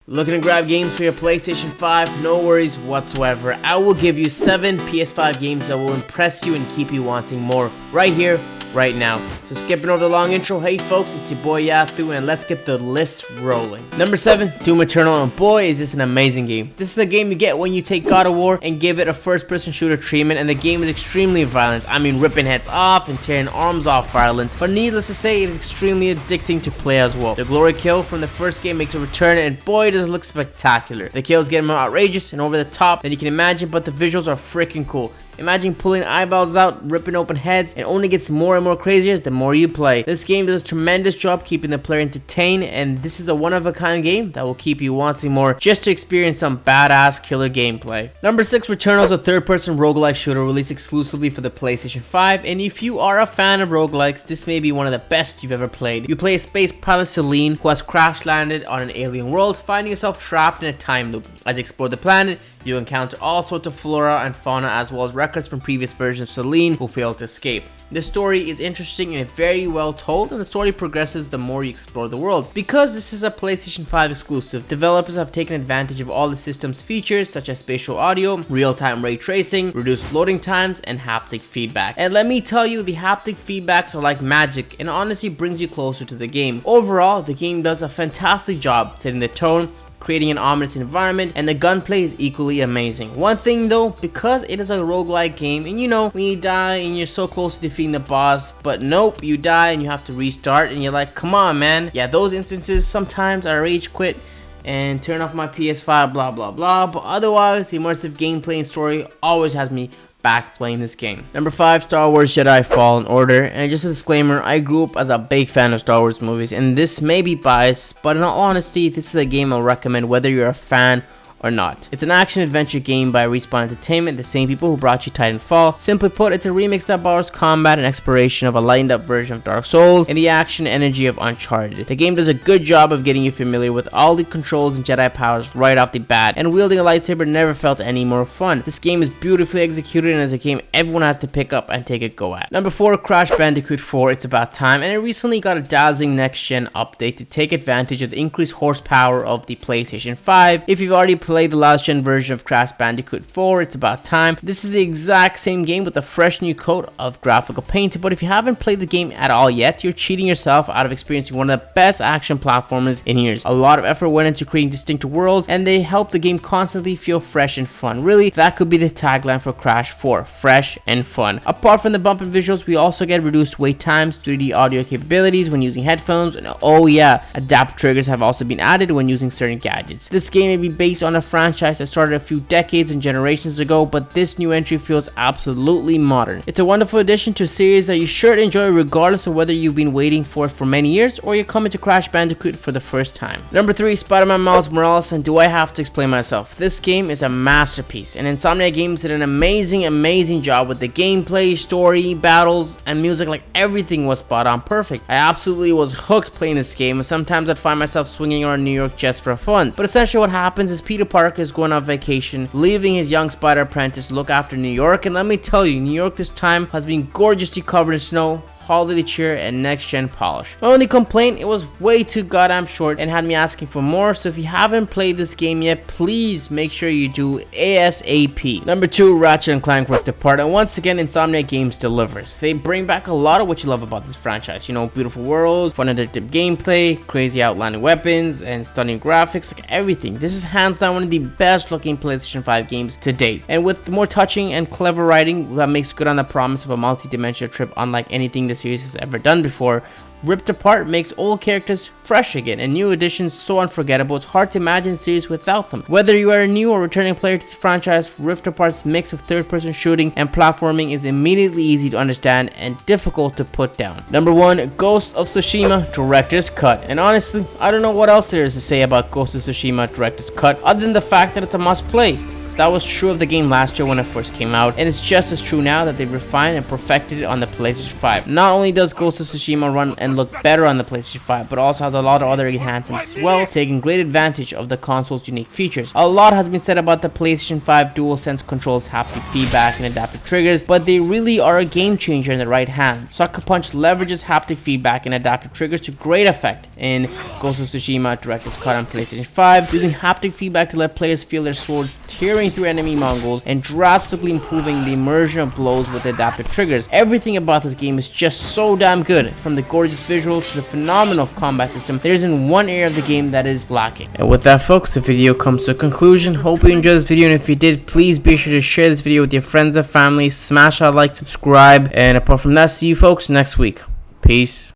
Looking to grab games for your PlayStation 5? No worries whatsoever. I will give you 7 PS5 games that will impress you and keep you wanting more right here, right now. So skipping over the long intro, hey folks, it's your boy Yathu, and let's get the list rolling. Number 7, Doom Eternal, and boy is this an amazing game. This is a game you get when you take God of War and give it a first-person shooter treatment, and the game is extremely violent. I mean, ripping heads off and tearing arms off violent, but needless to say, it is extremely addicting to play as well. The glory kill from the first game makes a return, and boy does it look spectacular. The kills get more outrageous and over the top than you can imagine, but the visuals are freaking cool. Imagine pulling eyeballs out, ripping open heads, and only gets more and more crazier the more you play. This game does a tremendous job keeping the player entertained, and this is a one-of-a-kind game that will keep you wanting more just to experience some badass killer gameplay. Number 6, Returnal is a third-person roguelike shooter released exclusively for the PlayStation 5, and if you are a fan of roguelikes, this may be one of the best you've ever played. You play a space pilot, Celine, who has crash-landed on an alien world, finding yourself trapped in a time loop. As you explore the planet, you encounter all sorts of flora and fauna, as well as records from previous versions of Celine who failed to escape. The story is interesting and very well told, and the story progresses the more you explore the world. Because this is a PlayStation 5 exclusive, developers have taken advantage of all the system's features such as spatial audio, real-time ray tracing, reduced loading times, and haptic feedback. And let me tell you, the haptic feedbacks are like magic and honestly brings you closer to the game. Overall, the game does a fantastic job setting the tone, creating an ominous environment, and the gunplay is equally amazing. One thing though, because it is a roguelike game, and you know, when you die and you're so close to defeating the boss, but nope, you die and you have to restart, and you're like, come on man. Yeah, those instances, sometimes I rage quit and turn off my PS5, blah blah blah, but otherwise, the immersive gameplay and story always has me back playing this game. Number 5, Star Wars Jedi Fallen Order, and just a disclaimer, I grew up as a big fan of Star Wars movies, and this may be biased, but in all honesty, this is a game I'll recommend whether you're a fan or not. It's an action-adventure game by Respawn Entertainment, the same people who brought you Titanfall. Simply put, it's a remix that borrows combat and exploration of a lightened-up version of Dark Souls and the action energy of Uncharted. The game does a good job of getting you familiar with all the controls and Jedi powers right off the bat, and wielding a lightsaber never felt any more fun. This game is beautifully executed and is a game everyone has to pick up and take a go at. Number 4, Crash Bandicoot 4, It's About Time, and it recently got a dazzling next-gen update to take advantage of the increased horsepower of the PlayStation 5. If you've already play the last gen version of Crash Bandicoot 4, It's About Time, this is the exact same game with a fresh new coat of graphical paint, but if you haven't played the game at all yet, you're cheating yourself out of experiencing one of the best action platformers in years. A lot of effort went into creating distinct worlds, and they help the game constantly feel fresh and fun. Really, that could be the tagline for Crash 4, fresh and fun. Apart from the bump and visuals, we also get reduced wait times, 3D audio capabilities when using headphones, and oh yeah, adapt triggers have also been added when using certain gadgets. This game may be based on a franchise that started a few decades and generations ago, but this new entry feels absolutely modern. It's a wonderful addition to a series that you sure to enjoy regardless of whether you've been waiting for it for many years or you're coming to Crash Bandicoot for the first time. Number 3, Spider-Man Miles Morales, and do I have to explain myself? This game is a masterpiece, and Insomniac Games did an amazing job with the gameplay, story, battles, and music. Like everything was spot on perfect. I absolutely was hooked playing this game, and sometimes I'd find myself swinging around New York just for fun. But essentially what happens is Peter Parker is going on vacation, leaving his young spider apprentice to look after New York, and let me tell you, New York this time has been gorgeously covered in snow, holiday cheer, and next-gen polish. My only complaint, it was way too goddamn short and had me asking for more, so if you haven't played this game yet, please make sure you do ASAP. Number 2, Ratchet & Clank Rift Apart, and once again, Insomniac Games delivers. They bring back a lot of what you love about this franchise, you know, beautiful worlds, fun addictive gameplay, crazy outlanding weapons, and stunning graphics, like everything. This is hands down one of the best looking PlayStation 5 games to date, and with more touching and clever writing that makes good on the promise of a multi-dimensional trip unlike anything this series has ever done before. Ripped Apart makes old characters fresh again and new additions so unforgettable it's hard to imagine the series without them. Whether you are a new or returning player to this franchise, Rift Apart's mix of third-person shooting and platforming is immediately easy to understand and difficult to put down. Number 1, Ghost of Tsushima Director's Cut, and honestly, I don't know what else there is to say about Ghost of Tsushima Director's Cut other than the fact that it's a must-play. That was true of the game last year when it first came out, and it's just as true now that they've refined and perfected it on the PlayStation 5. Not only does Ghost of Tsushima run and look better on the PlayStation 5, but also has a lot of other enhancements as well, taking great advantage of the console's unique features. A lot has been said about the PlayStation 5 DualSense controls, haptic feedback, and adaptive triggers, but they really are a game changer in the right hands. Sucker Punch leverages haptic feedback and adaptive triggers to great effect in Ghost of Tsushima Director's Cut on PlayStation 5, using haptic feedback to let players feel their swords tearing through enemy Mongols and drastically improving the immersion of blows with adaptive triggers. Everything about this game is just so damn good, from the gorgeous visuals to the phenomenal combat system. There isn't one area of the game that is lacking. And with that, folks, the video comes to a conclusion. Hope you enjoyed this video, and if you did, please be sure to share this video with your friends and family, smash that like, subscribe, and apart from that, see you folks next week. Peace.